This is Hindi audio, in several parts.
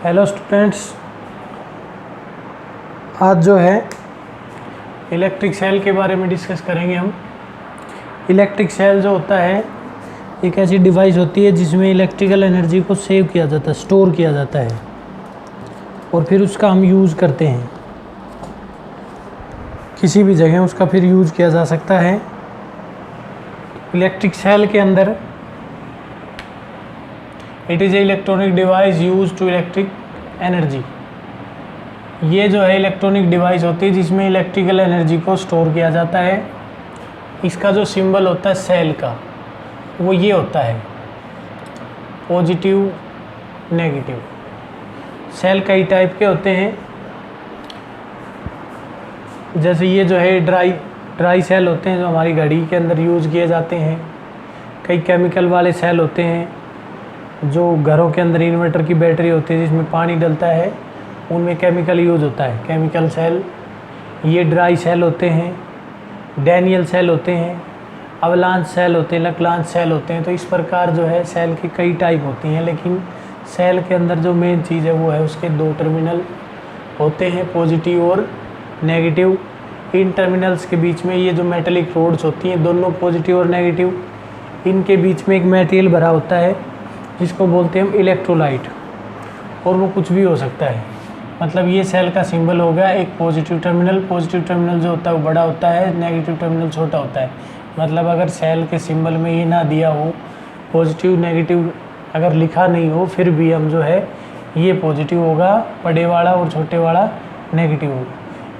हेलो स्टूडेंट्स, आज जो है इलेक्ट्रिक सेल के बारे में डिस्कस करेंगे हम। इलेक्ट्रिक सेल जो होता है एक ऐसी डिवाइस होती है जिसमें इलेक्ट्रिकल एनर्जी को सेव किया जाता है, स्टोर किया जाता है और फिर उसका हम यूज़ करते हैं। किसी भी जगह उसका फिर यूज़ किया जा सकता है। इलेक्ट्रिक सेल के अंदर it is a electronic device use to electric energy. ये जो है इलेक्ट्रॉनिक डिवाइस होती है जिसमें इलेक्ट्रिकल एनर्जी को स्टोर किया जाता है। इसका जो सिंबल होता है सेल का वो ये होता है पॉजिटिव नेगेटिव। सेल कई टाइप के होते हैं, जैसे ये जो है ड्राई सेल होते हैं जो हमारी घड़ी के अंदर यूज़ किए जाते हैं। कई केमिकल वाले सेल होते हैं जो घरों के अंदर इन्वर्टर की बैटरी होती है जिसमें पानी डलता है, उनमें केमिकल यूज़ होता है, केमिकल सेल। ये ड्राई सेल होते हैं, डैनियल सेल होते हैं, अवलांच सेल होते हैं, लकलांच सेल होते हैं। तो इस प्रकार जो है सेल की कई टाइप होती हैं, लेकिन सेल के अंदर जो मेन चीज़ है वो है उसके दो टर्मिनल होते हैं, पॉजिटिव और नेगेटिव। इन टर्मिनल्स के बीच में ये जो मेटेलिक रोड्स होती हैं, दोनों पॉजिटिव और नेगेटिव, इनके बीच में एक मटेरियल भरा होता है जिसको बोलते हैं हम इलेक्ट्रोलाइट, और वो कुछ भी हो सकता है। मतलब ये सेल का सिंबल हो गया एक पॉजिटिव टर्मिनल जो होता है वो बड़ा होता है, नेगेटिव टर्मिनल छोटा होता है। मतलब अगर सेल के सिंबल में ये ना दिया हो, पॉजिटिव नेगेटिव अगर लिखा नहीं हो, फिर भी हम जो है ये पॉजिटिव होगा बड़े वाला और छोटे वाला नेगेटिव होगा।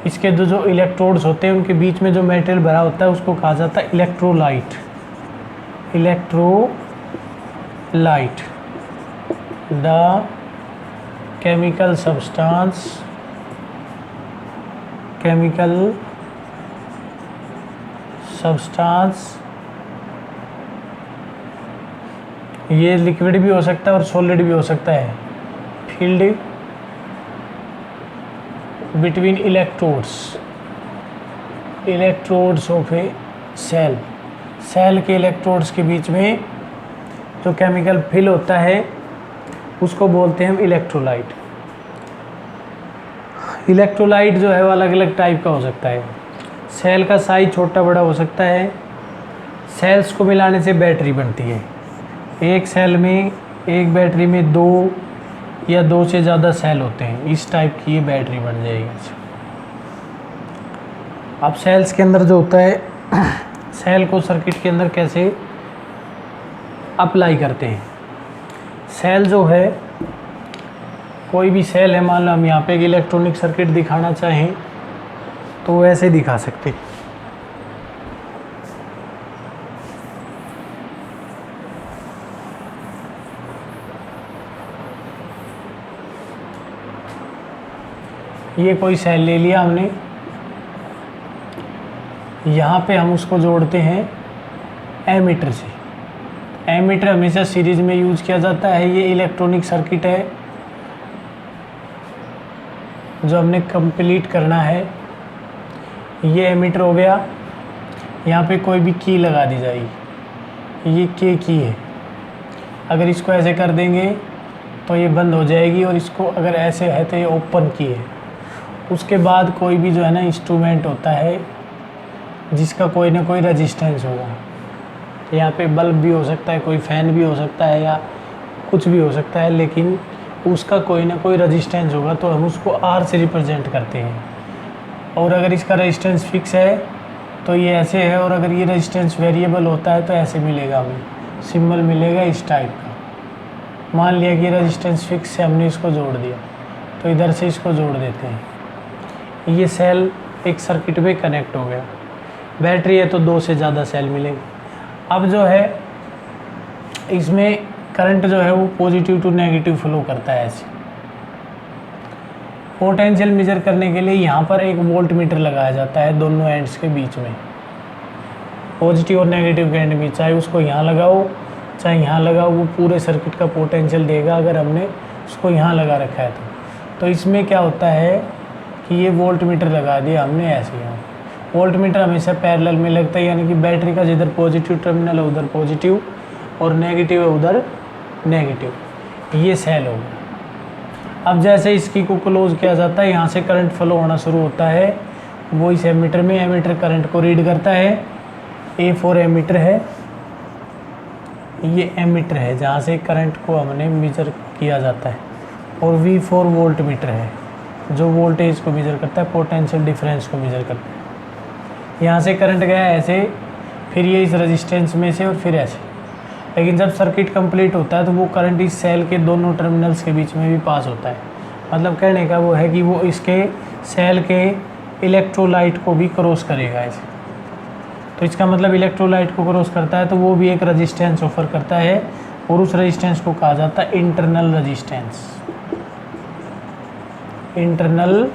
इसके जो इलेक्ट्रोड्स होते हैं उनके बीच में जो मेटेरियल भरा होता है उसको कहा जाता है electrolyte. Electrolyte the chemical substance ये लिक्विड भी हो सकता है और सॉलिड भी हो सकता है। Field between electrodes of a cell के इलेक्ट्रोड्स के बीच में जो केमिकल फिल होता है उसको बोलते हैं हम इलेक्ट्रोलाइट। इलेक्ट्रोलाइट जो है वो अलग अलग टाइप का हो सकता है। सेल का साइज छोटा बड़ा हो सकता है। सेल्स को मिलाने से बैटरी बनती है। एक सेल में, एक बैटरी में दो या दो से ज़्यादा सेल होते हैं, इस टाइप की ये बैटरी बन जाएगी। अब सेल्स के अंदर जो होता है, सेल को सर्किट के अंदर कैसे अप्लाई करते हैं। सेल जो है, कोई भी सेल है, मान लो हम यहाँ पे एक इलेक्ट्रॉनिक सर्किट दिखाना चाहें तो वैसे दिखा सकते हैं। ये कोई सेल ले लिया हमने, यहाँ पे हम उसको जोड़ते हैं एमीटर से। एमीटर हमेशा सीरीज में यूज़ किया जाता है। ये इलेक्ट्रॉनिक सर्किट है जो हमने कंप्लीट करना है। ये एमीटर हो गया। यहाँ पे कोई भी की लगा दी जाएगी, ये की है। अगर इसको ऐसे कर देंगे तो ये बंद हो जाएगी, और इसको अगर ऐसे है तो ये ओपन की है। उसके बाद कोई भी जो है ना इंस्ट्रूमेंट होता है जिसका कोई ना कोई रेजिस्टेंस होगा। यहाँ पे बल्ब भी हो सकता है, कोई फ़ैन भी हो सकता है, या कुछ भी हो सकता है, लेकिन उसका कोई ना कोई रेजिस्टेंस होगा, तो हम उसको R से रिप्रेजेंट करते हैं। और अगर इसका रेजिस्टेंस फिक्स है तो ये ऐसे है, और अगर ये रेजिस्टेंस वेरिएबल होता है तो ऐसे मिलेगा, हमें सिंबल मिलेगा इस टाइप का। मान लिया कि रेजिस्टेंस फिक्स से हमने इसको जोड़ दिया, तो इधर से इसको जोड़ देते हैं। ये सेल एक सर्किट में कनेक्ट हो गया। बैटरी है तो दो से ज़्यादा सेल मिलेंगे। अब जो है इसमें करंट जो है वो पॉजिटिव टू नेगेटिव फ्लो करता है ऐसे। पोटेंशियल मेजर करने के लिए यहाँ पर एक वोल्ट मीटर लगाया जाता है दोनों एंड्स के बीच में, पॉजिटिव और नेगेटिव के एंड में। चाहे उसको यहाँ लगाओ चाहे यहाँ लगाओ, वो पूरे सर्किट का पोटेंशियल देगा अगर हमने उसको यहाँ लगा रखा है तो इसमें क्या होता है कि ये वोल्ट मीटर लगा दिया हमने ऐसे। यहाँ वोल्ट मीटर हमेशा पैरेलल में लगता है, यानी कि बैटरी का जिधर पॉजिटिव टर्मिनल है उधर पॉजिटिव और नेगेटिव है उधर नेगेटिव। ये सेल हो गया। अब जैसे इसकी को क्लोज किया जाता है, यहाँ से करंट फ्लो होना शुरू होता है, वो इस एमीटर में, एमीटर करंट को रीड करता है। A4 एमीटर है, ये एमीटर है जहाँ से करंट को हमने मेजर किया जाता है, और V4 वोल्ट मीटर है जो वोल्टेज को मेजर करता है, पोटेंशियल डिफरेंस को मेजर करता है। यहाँ से करंट गया ऐसे, फिर ये इस रेजिस्टेंस में से, और फिर ऐसे। लेकिन जब सर्किट कंप्लीट होता है तो वो करंट इस सेल के दोनों टर्मिनल्स के बीच में भी पास होता है। मतलब कहने का वो है कि वो इसके सेल के इलेक्ट्रोलाइट को भी क्रॉस करेगा ऐसे। तो इसका मतलब इलेक्ट्रोलाइट को क्रॉस करता है तो वो भी एक रेजिस्टेंस ऑफर करता है, और उस रेजिस्टेंस को कहा जाता है इंटरनल रेजिस्टेंस। इंटरनल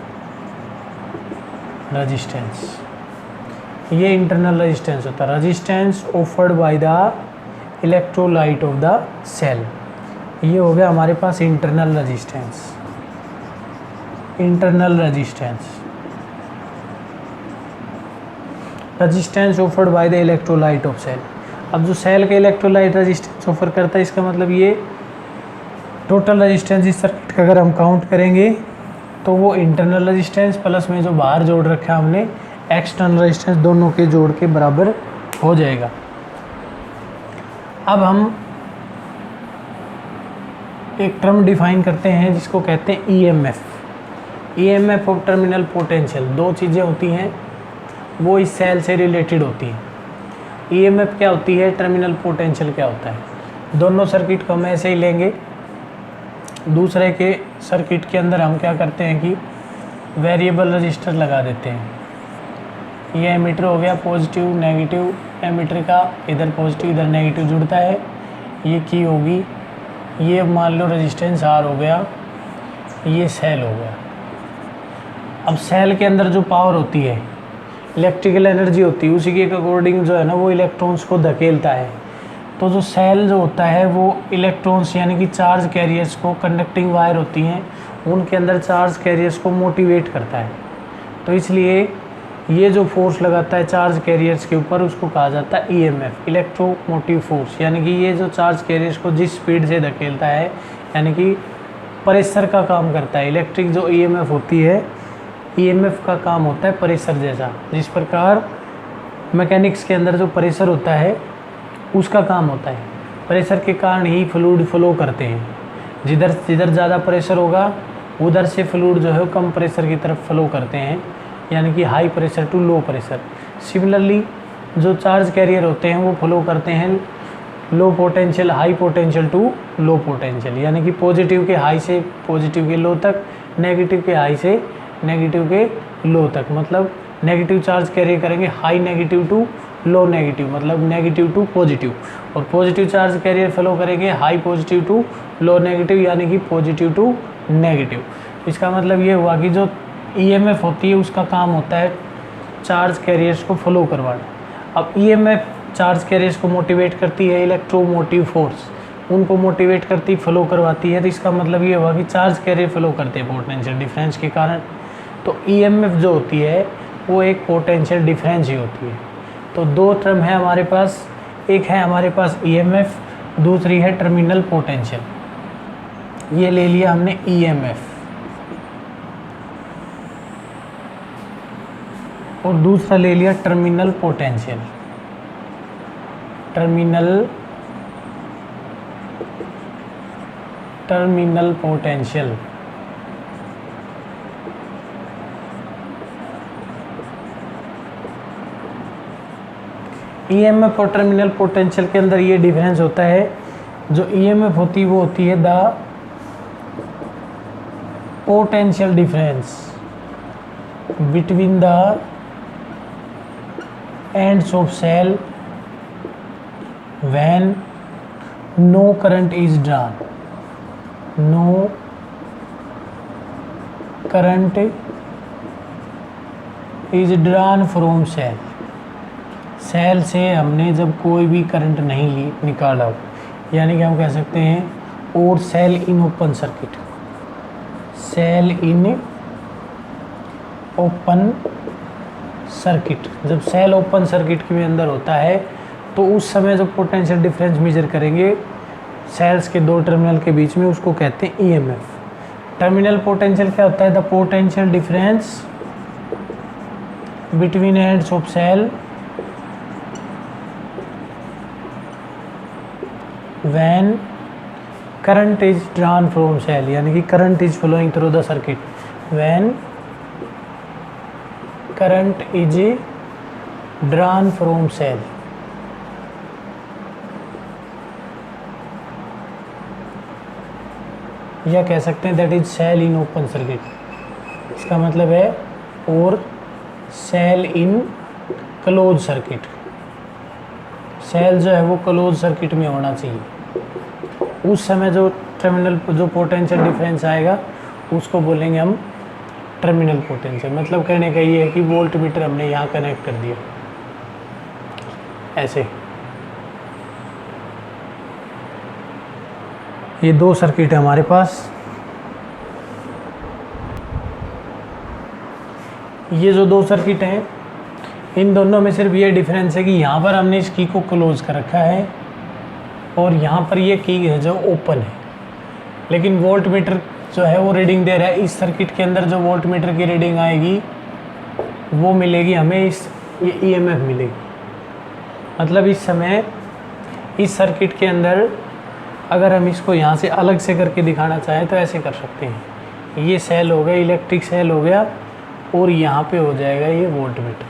रेजिस्टेंस, ये इंटरनल रेजिस्टेंस होता है, resistance offered by the electrolyte of the cell. ये हो गया हमारे पास internal resistance. Internal resistance, resistance offered by the electrolyte of cell. अब जो सेल के इलेक्ट्रोलाइट रेजिस्टेंस ऑफर करता है, इसका मतलब ये टोटल रेजिस्टेंस इस सर्किट का अगर हम काउंट करेंगे तो वो इंटरनल रेजिस्टेंस प्लस में जो बाहर जोड़ रखा है हमने एक्सटर्नल रेजिस्टेंस, दोनों के जोड़ के बराबर हो जाएगा। अब हम एक टर्म डिफाइन करते हैं जिसको कहते हैं EMF. EMF of terminal potential. दो चीज़ें होती हैं वो इस सेल से रिलेटेड होती हैं। ईएमएफ क्या होती है, टर्मिनल पोटेंशियल क्या होता है। दोनों सर्किट को हम ऐसे ही लेंगे। दूसरे के सर्किट के अंदर हम क्या करते हैं कि वेरिएबल रजिस्टर लगा देते हैं। ये एमीटर हो गया, पॉजिटिव नेगेटिव एमीटर का, इधर पॉजिटिव इधर नेगेटिव जुड़ता है। ये की होगी, ये मान लो रेजिस्टेंस आर हो गया, ये सेल हो गया। अब सेल के अंदर जो पावर होती है, इलेक्ट्रिकल एनर्जी होती है, उसी के अकॉर्डिंग जो है ना वो इलेक्ट्रॉन्स को धकेलता है। तो जो सेल जो होता है वो इलेक्ट्रॉन्स यानी कि चार्ज कैरियर्स को, कंडक्टिंग वायर होती हैं उनके अंदर चार्ज कैरियर्स को मोटिवेट करता है। तो इसलिए ये जो फोर्स लगाता है चार्ज कैरियर्स के ऊपर उसको कहा जाता है ईएमएफ, इलेक्ट्रोमोटिव फोर्स। यानी कि ये जो चार्ज कैरियर्स को जिस स्पीड से धकेलता है, यानी कि प्रेशर का काम करता है। इलेक्ट्रिक जो ईएमएफ होती है, ईएमएफ का काम होता है प्रेशर जैसा। जिस प्रकार मैकेनिक्स के अंदर जो प्रेशर होता है उसका काम होता है। प्रेशर के कारण ही फ्लूइड फ्लो करते हैं। जिधर जिधर ज़्यादा प्रेशर होगा उधर से फ्लूइड जो है कम प्रेशर की तरफ फ्लो करते हैं, यानी कि high pressure to low pressure. Similarly जो चार्ज कैरियर होते हैं वो फ्लो करते हैं low potential, high potential to low potential, यानी कि पॉजिटिव के हाई से पॉजिटिव के लो तक, नेगेटिव के हाई से नेगेटिव के लो तक। मतलब नेगेटिव चार्ज कैरी करेंगे high negative to low negative, मतलब नेगेटिव टू पॉजिटिव, और पॉजिटिव चार्ज कैरियर फ्लो करेंगे high positive to low negative, यानी कि पॉजिटिव टू नेगेटिव। इसका मतलब ये हुआ कि जो ईएमएफ होती है उसका काम होता है चार्ज कैरियर्स को फ्लो करवाना। अब ईएमएफ चार्ज कैरियर्स को मोटिवेट करती है, इलेक्ट्रोमोटिव फोर्स उनको मोटिवेट करती, फ्लो करवाती है। तो इसका मतलब ये हुआ कि चार्ज कैरियर फ्लो करते हैं पोटेंशियल डिफरेंस के कारण। तो ईएमएफ जो होती है वो एक पोटेंशियल डिफरेंस ही होती है। तो दो टर्म है हमारे पास, एक है हमारे पास ईएमएफ, दूसरी है टर्मिनल पोटेंशियल। ये ले लिया हमने ईएमएफ, और दूसरा ले लिया terminal potential. Terminal potential EMF और टर्मिनल पोटेंशियल के अंदर ये डिफरेंस होता है। जो ईएमएफ होती है वो होती है the potential difference between the ends of cell when no current is drawn. No current is drawn from cell. Cell से हमने जब कोई भी करंट नहीं निकाला हो, यानी कि हम कह सकते हैं और cell in open circuit, cell in open circuit. जब सेल ओपन सर्किट के अंदर होता है तो उस समय जो पोटेंशियल डिफरेंस मेजर करेंगे सेल्स के दो टर्मिनल के बीच में, उसको कहते हैं ईएमएफ। टर्मिनल पोटेंशियल क्या होता है? The potential difference between ends of cell when current is drawn from cell, यानी कि current is flowing through the circuit, when current is drawn from cell. या कह सकते हैं that is cell in open circuit. इसका मतलब है और cell in close circuit. Cell जो है वो क्लोज सर्किट में होना चाहिए। उस समय जो टर्मिनल जो पोटेंशियल डिफरेंस आएगा उसको बोलेंगे हम टर्मिनल पोटेंशियल। मतलब कहने का ये है कि वोल्ट मीटर हमने यहाँ कनेक्ट कर दिया ऐसे। ये दो सर्किट है हमारे पास। ये जो दो सर्किट हैं इन दोनों में सिर्फ ये डिफरेंस है कि यहाँ पर हमने इस की को क्लोज कर रखा है और यहाँ पर ये की है जो ओपन है। लेकिन वोल्ट मीटर जो है वो रीडिंग दे रहा है। इस सर्किट के अंदर जो वोल्ट मीटर की रीडिंग आएगी वो मिलेगी हमें ये ईएमएफ मिलेगी। मतलब इस समय इस सर्किट के अंदर अगर हम इसको यहाँ से अलग से करके दिखाना चाहें तो ऐसे कर सकते हैं। ये सेल हो गया, इलेक्ट्रिक सेल हो गया, और यहाँ पे हो जाएगा ये वोल्ट मीटर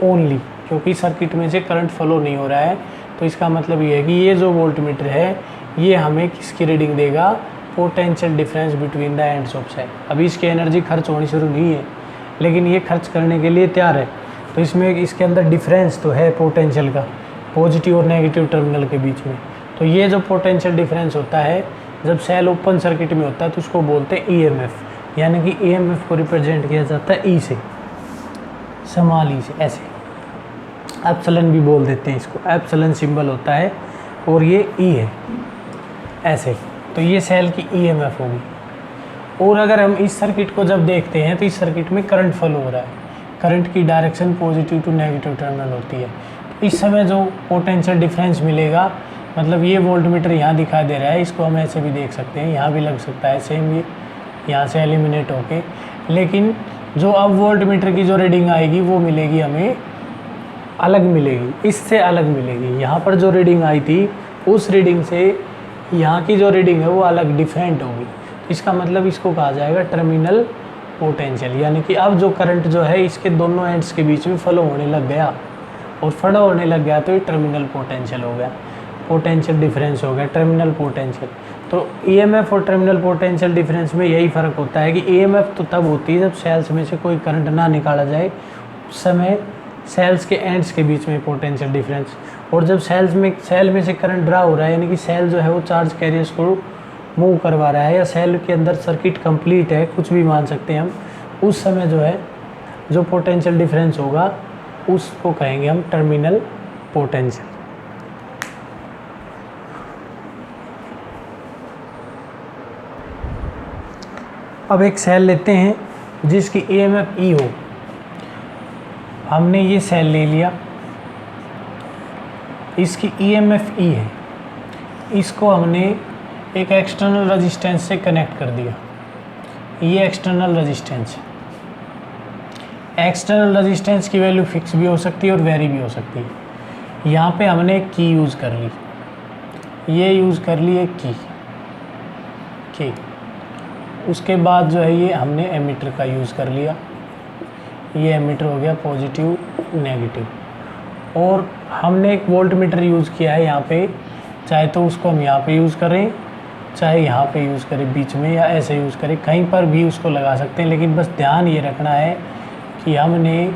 ओनली, क्योंकि सर्किट में से करंट फ्लो नहीं हो रहा है। तो इसका मतलब ये है कि ये जो वोल्ट मीटर है ये हमें किसकी रीडिंग देगा? Potential difference between the ends of cell. अभी इसकी एनर्जी खर्च होनी शुरू नहीं है, लेकिन ये खर्च करने के लिए तैयार है। तो इसमें इसके अंदर डिफरेंस तो है पोटेंशियल का, पॉजिटिव और नेगेटिव टर्मिनल के बीच में। तो ये जो पोटेंशियल डिफरेंस होता है जब सेल ओपन सर्किट में होता है तो उसको बोलते हैं ईएमएफ। यानी कि ईएमएफ को रिप्रेजेंट किया जाता है ई से, स्मॉल ई से, ऐसे। एप्सिलॉन भी बोल देते हैं इसको, एप्सिलॉन सिंबल होता है और ये ई है ऐसे। तो ये सेल की ईएमएफ होगी। और अगर हम इस सर्किट को जब देखते हैं तो इस सर्किट में करंट फ्लो हो रहा है। करंट की direction positive to negative terminal होती है। इस समय जो पोटेंशियल डिफरेंस मिलेगा, मतलब ये वोल्ट मीटर यहाँ दिखाई दे रहा है, इसको हम ऐसे भी देख सकते हैं, यहाँ भी लग सकता है सेम, ये यहाँ से एलिमिनेट होके। लेकिन जो अब वोल्ट मीटर की जो रीडिंग आएगी वो मिलेगी हमें अलग मिलेगी, इससे अलग मिलेगी। यहाँ पर जो रीडिंग आई थी उस रीडिंग से यहाँ की जो रीडिंग है वो अलग डिफरेंट होगी। तो इसका मतलब इसको कहा जाएगा टर्मिनल पोटेंशियल। यानी कि अब जो करंट जो है इसके दोनों एंड्स के बीच में फ्लो होने लग गया, और फ्लो होने लग गया तो ये टर्मिनल पोटेंशियल हो गया, पोटेंशियल डिफरेंस हो गया, टर्मिनल पोटेंशियल। तो ईएमएफ और टर्मिनल पोटेंशियल डिफरेंस में यही फ़र्क होता है कि ईएमएफ तो तब होती है जब सेल्स में से कोई करंट ना निकाला जाए, उस समय सेल्स के एंड्स के बीच में पोटेंशियल डिफरेंस। और जब सेल में से करंट ड्रा हो रहा है, यानी कि सेल जो है वो चार्ज कैरियर्स को मूव करवा रहा है, या सेल के अंदर सर्किट कंप्लीट है, कुछ भी मान सकते हैं हम, उस समय जो है जो पोटेंशियल डिफरेंस होगा उसको कहेंगे हम टर्मिनल पोटेंशियल। अब एक सेल लेते हैं जिसकी ईएमएफ ई हो। हमने ये सेल ले लिया, इसकी ईएमएफ ई है, इसको हमने एक एक्सटर्नल रेजिस्टेंस से कनेक्ट कर दिया। ये एक्सटर्नल रेजिस्टेंस है। एक्सटर्नल रेजिस्टेंस की वैल्यू फिक्स भी हो सकती है और वेरी भी हो सकती है। यहाँ पे हमने एक की यूज़ कर ली, ये यूज़ कर ली एक की। उसके बाद जो है ये हमने एमीटर का यूज़ कर लिया। ये एमीटर हो गया पॉजिटिव नेगेटिव। और हमने एक वोल्ट मीटर यूज़ किया है यहाँ पे, चाहे तो उसको हम यहाँ पे यूज़ करें, चाहे यहाँ पे यूज़ करें बीच में, या ऐसे यूज़ करें, कहीं पर भी उसको लगा सकते हैं। लेकिन बस ध्यान ये रखना है कि हमने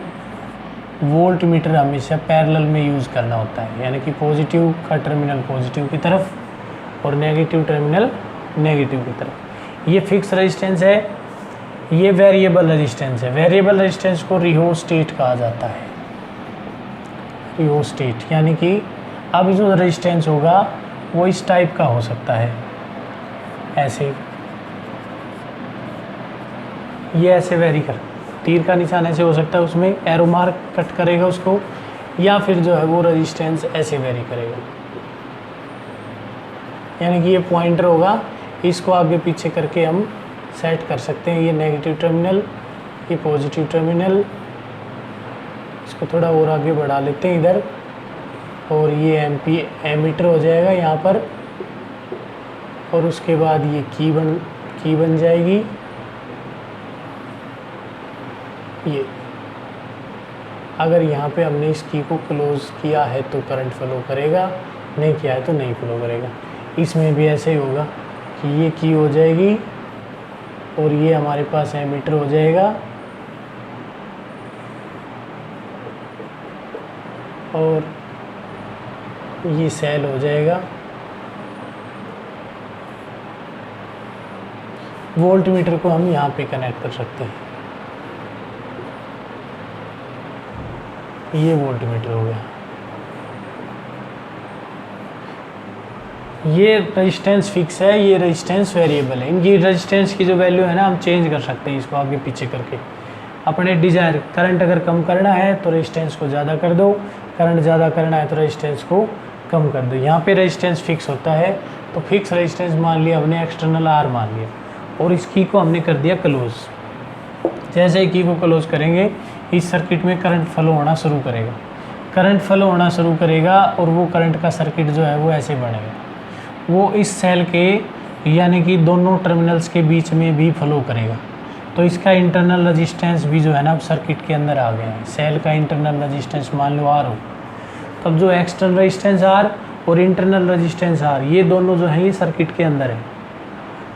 वोल्ट मीटर हमेशा पैरेलल में यूज़ करना होता है, यानी कि पॉजिटिव का टर्मिनल पॉजिटिव की तरफ और नेगेटिव टर्मिनल नेगेटिव की तरफ। ये फिक्स रेजिस्टेंस है, ये वेरिएबल रेजिस्टेंस है। वेरिएबल रेजिस्टेंस को रिहोस्टेट कहा जाता है। रिहोस्टेट यानी कि अब जो रेजिस्टेंस होगा वो इस टाइप का हो सकता है, ऐसे, ये ऐसे वेरी कर, तीर का निशान ऐसे हो सकता है, उसमें एरो मार्क कट करेगा उसको, या फिर जो है वो रेजिस्टेंस ऐसे वेरी करेगा। यानी कि ये पॉइंटर होगा, इसको आगे पीछे करके हम सेट कर सकते हैं। ये नेगेटिव टर्मिनल, ये पॉजिटिव टर्मिनल, इसको थोड़ा और आगे बढ़ा लेते हैं इधर, और ये एमीटर हो जाएगा यहाँ पर, और उसके बाद ये की बन जाएगी। ये अगर यहाँ पे हमने इस की को क्लोज़ किया है तो करंट फ्लो करेगा, नहीं किया है तो नहीं फ्लो करेगा। इसमें भी ऐसे ही होगा कि ये की हो जाएगी और ये हमारे पास एमीटर हो जाएगा, और ये सेल हो जाएगा। वोल्ट मीटर को हम यहाँ पे कनेक्ट कर सकते हैं, ये वोल्ट मीटर हो गया। ये रेजिस्टेंस फिक्स है, ये रेजिस्टेंस वेरिएबल है। इनकी रेजिस्टेंस की जो वैल्यू है ना, हम चेंज कर सकते हैं इसको आगे पीछे करके अपने डिज़ायर। करंट अगर कम करना है तो रेजिस्टेंस को ज़्यादा कर दो, करंट ज़्यादा करना है तो रेजिस्टेंस को कम कर दो। यहाँ पे रेजिस्टेंस फिक्स होता है, तो फिक्स रेजिस्टेंस मान लिया हमने, एक्सटर्नल आर मान लिया, और इस की को हमने कर दिया क्लोज। जैसे ही की को क्लोज करेंगे, इस सर्किट में करंट फ्लो होना शुरू करेगा, करंट फ्लो होना शुरू करेगा, और वो करंट का सर्किट जो है वो ऐसे बनेगा। वो इस सेल के यानी कि दोनों टर्मिनल्स के बीच में भी फ्लो करेगा। तो इसका इंटरनल रेजिस्टेंस भी जो है ना, अब सर्किट के अंदर आ गया है। सेल का इंटरनल रेजिस्टेंस मान लो आर हो, तब जो एक्सटर्नल रेजिस्टेंस आर और इंटरनल रेजिस्टेंस आर, ये दोनों जो है ये सर्किट के अंदर है।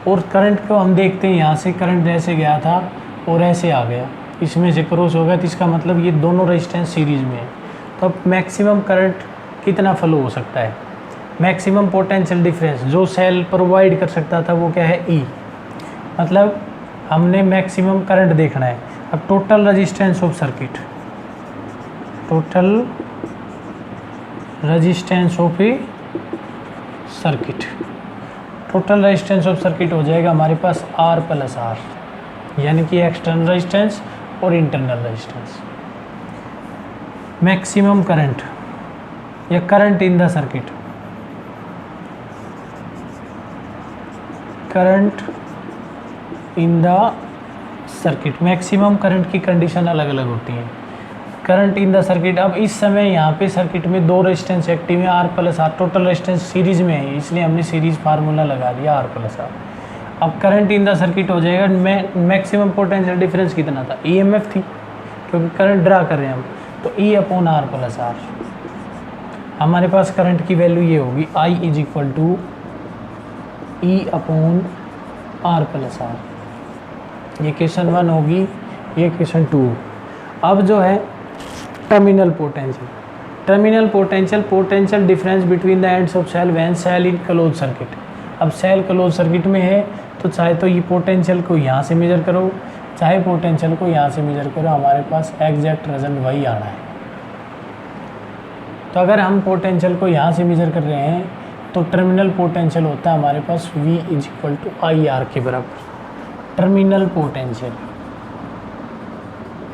और करंट को हम देखते हैं, यहाँ से करंट जैसे गया था और ऐसे आ गया, इसमें से क्रॉस हो गया, तो इसका मतलब ये दोनों रेजिस्टेंस सीरीज में है। तो अब मैक्सिमम करंट कितना फ्लो हो सकता है? मैक्सिमम पोटेंशियल डिफरेंस जो सेल प्रोवाइड कर सकता था वो क्या है? ई। मतलब हमने मैक्सिमम करंट देखना है। अब total resistance of circuit, total resistance of A circuit, total resistance of circuit हो जाएगा हमारे पास आर प्लस आर, यानी कि एक्सटर्नल रेजिस्टेंस और इंटरनल रेजिस्टेंस। मैक्सिमम करंट या current in the circuit, current in the circuit, maximum current की कंडीशन अलग अलग होती हैं। करंट इन द सर्किट, अब इस समय यहाँ पे सर्किट में दो रेजिस्टेंस एक्टिव है, R plus R, total resistance series में है, इसलिए हमने सीरीज फार्मूला लगा दिया आर प्लस आर। अब करंट इन द सर्किट हो जाएगा, मैक्सिमम पोटेंशियल डिफरेंस कितना था? ईएमएफ थी, क्योंकि करंट ड्रा कर रहे हैं हम, तो E upon R plus R. हमारे पास करंट की वैल्यू ये होगी, I is equal to E upon R plus R. ये क्वेश्चन 1 होगी, ये क्वेश्चन 2। अब जो है terminal potential, terminal potential, potential difference between the ends of cell when cell in close circuit. अब सेल क्लोज सर्किट में है, तो चाहे तो ये पोटेंशियल को यहाँ से मेजर करो, चाहे पोटेंशियल को यहाँ से मेजर करो, हमारे पास एग्जैक्ट रिजल्ट वही आना है। तो अगर हम पोटेंशियल को यहाँ से मेजर कर रहे हैं, तो टर्मिनल पोटेंशियल होता है हमारे पास V is equal to I R के बराबर। टर्मिनल पोटेंशियल,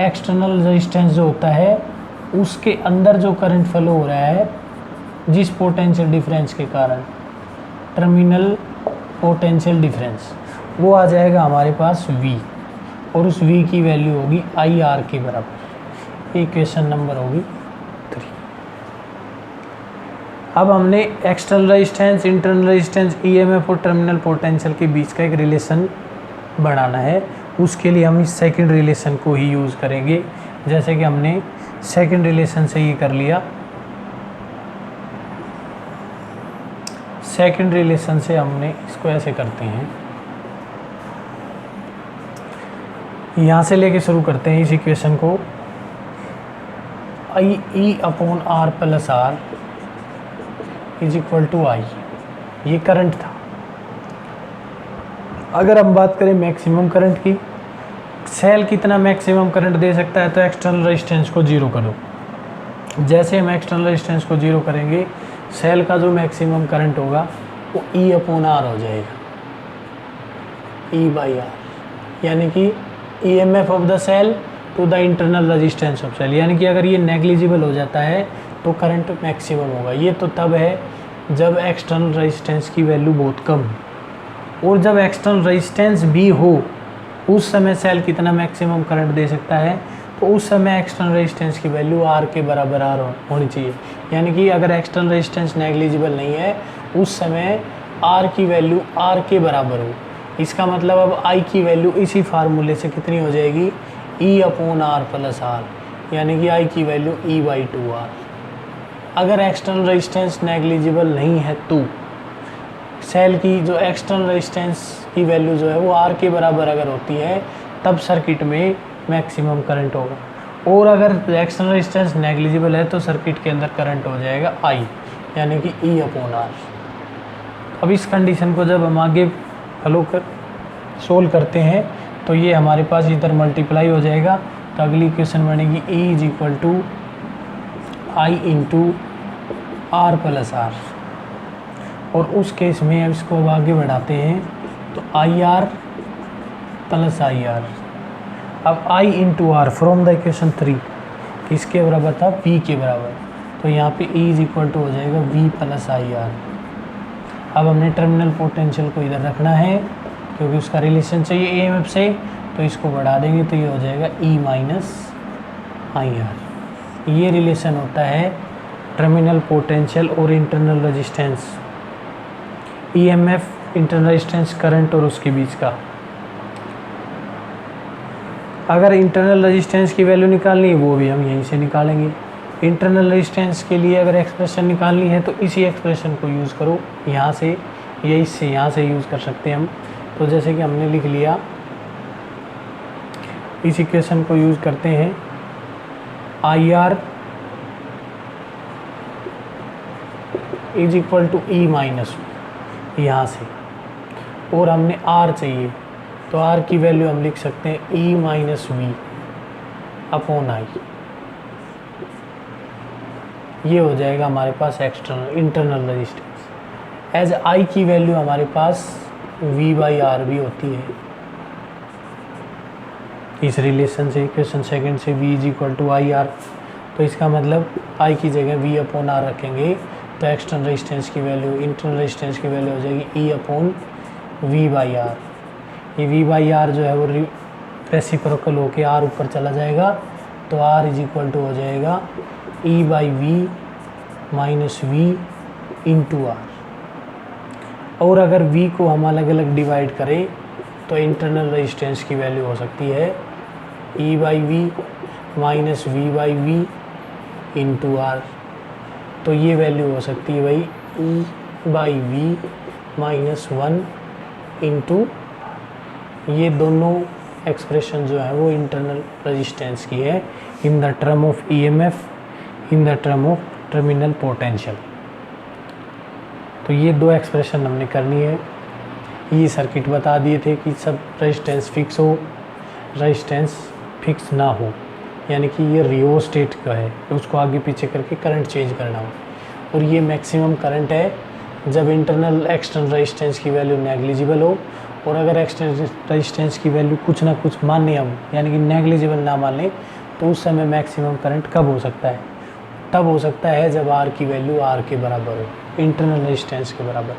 एक्सटर्नल रेजिस्टेंस जो होता है उसके अंदर जो करंट फ्लो हो रहा है जिस पोटेंशियल डिफरेंस के कारण, टर्मिनल पोटेंशियल डिफरेंस, वो आ जाएगा हमारे पास V, और उस V की वैल्यू होगी आई आर के बराबर। ये क्वेश्चन नंबर होगी 3। अब हमने external resistance, internal resistance, EMF और टर्मिनल पोटेंशियल के बीच का एक रिलेशन बनाना है। उसके लिए हम इस सेकंड रिलेशन को ही यूज़ करेंगे, जैसे कि हमने सेकंड रिलेशन से ये कर लिया। सेकंड रिलेशन से हमने इसको ऐसे करते हैं, यहाँ से लेके शुरू करते हैं इस इक्वेशन को। I E upon R plus R is equal to I, ये करंट था। अगर हम बात करें मैक्सिमम करंट की, सेल कितना मैक्सिमम करंट दे सकता है, तो एक्सटर्नल रेजिस्टेंस को जीरो करो। जैसे हम एक्सटर्नल रेजिस्टेंस को जीरो करेंगे, सेल का जो मैक्सिमम करंट होगा वो ई अपॉन आर हो जाएगा, ई बाई आर, यानी कि EMF of the cell to the internal resistance of cell. यानी कि अगर ये नेग्लिजिबल हो जाता है तो करंट मैक्सिमम होगा। ये तो तब है जब एक्सटर्नल रेजिस्टेंस की वैल्यू बहुत कम हो, और जब एक्सटर्नल रेजिस्टेंस भी हो उस समय सेल कितना मैक्सिमम करंट दे सकता है, तो उस समय एक्सटर्नल रेजिस्टेंस की वैल्यू आर के बराबर आर होनी चाहिए। यानी कि अगर एक्सटर्नल रेजिस्टेंस नेग्लिजिबल नहीं है उस समय आर की वैल्यू आर के बराबर हो। इसका मतलब अब आई की वैल्यू इसी फार्मूले से कितनी हो जाएगी, E upon R plus R, यानी कि आई की value E by two R. अगर एक्सटर्नल रेजिस्टेंस नेग्लिजिबल नहीं है तो सेल की जो एक्सटर्नल रेजिस्टेंस की वैल्यू जो है वो आर के बराबर अगर होती है तब सर्किट में मैक्सिमम करंट होगा, और अगर एक्सटर्नल रेजिस्टेंस नेग्लिजिबल है तो सर्किट के अंदर करंट हो जाएगा आई, यानी कि ई अपॉन आर। अब इस कंडीशन को जब हम आगे सोल्व करते हैं तो ये हमारे पास इधर मल्टीप्लाई हो जाएगा, तो अगली इक्वेशन बनेगी E is equal to I into R plus R. और उस केस में अब इसको अब आगे बढ़ाते हैं तो I R plus I R. अब I into R from the equation 3 किसके बराबर था, वी के बराबर, तो यहाँ पे ई इज इक्वल टू हो जाएगा वी प्लस आई आर। अब हमने टर्मिनल पोटेंशियल को इधर रखना है क्योंकि उसका रिलेशन चाहिए ईएमएफ से, तो इसको बढ़ा देंगे तो ये हो जाएगा ई माइनस आई आर। ये रिलेशन होता है टर्मिनल पोटेंशियल और internal resistance, EMF internal resistance current और उसके बीच का। अगर इंटरनल रेजिस्टेंस की वैल्यू निकालनी है वो भी हम यहीं से निकालेंगे। इंटरनल रेजिस्टेंस के लिए अगर एक्सप्रेशन निकालनी है तो इसी एक्सप्रेशन को यूज़ करो, यहाँ से या इससे यहाँ से यूज़ कर सकते हैं हम। तो जैसे कि हमने लिख लिया, इस इक्वेशन को यूज़ करते हैं, I R is equal to E minus यहाँ से, और हमने आर चाहिए तो आर की वैल्यू हम लिख सकते हैं E minus V upon I. ये हो जाएगा हमारे पास external internal resistance. As I की वैल्यू हमारे पास वी बाई आर भी होती है। इस रिलेशन से इक्वेशन सेकंड से V is equal to I R, तो इसका मतलब आई की जगह वी अपॉन आर रखेंगे तो एक्सटर्नल रेजिस्टेंस की वैल्यू इंटरनल रेजिस्टेंस की वैल्यू हो जाएगी E upon V by R. ये वी बाई आर जो है वो रेसिप्रोकल होके आर ऊपर चला जाएगा, तो आर इज इक्वल टू हो जाएगा E by V minus V into R. और अगर v को हम अलग अलग डिवाइड करें तो इंटरनल रेजिस्टेंस की वैल्यू हो सकती है E by V minus V by V into R. तो ये वैल्यू हो सकती है भाई E by V minus 1 into, ये दोनों एक्सप्रेशन जो है वो इंटरनल रेजिस्टेंस की है in the term of EMF, in the term of terminal potential. तो ये दो एक्सप्रेशन हमने करनी है। ये सर्किट बता दिए थे कि सब रेजिस्टेंस फिक्स हो, रेजिस्टेंस फिक्स ना हो, यानी कि ये रियोस्टेट का है, उसको आगे पीछे करके करंट चेंज करना हो। और ये मैक्सिमम करंट है जब इंटरनल एक्सटर्नल रेजिस्टेंस की वैल्यू नेग्लिजिबल हो, और अगर एक्सटर्नल रेजिस्टेंस की वैल्यू कुछ ना कुछ माने हम, यानी कि नेग्लिजिबल ना मान लें, तो उस समय मैक्सिमम करंट कब हो सकता है, तब हो सकता है जब आर की वैल्यू आर के बराबर हो, इंटरनल रेजिस्टेंस के बराबर।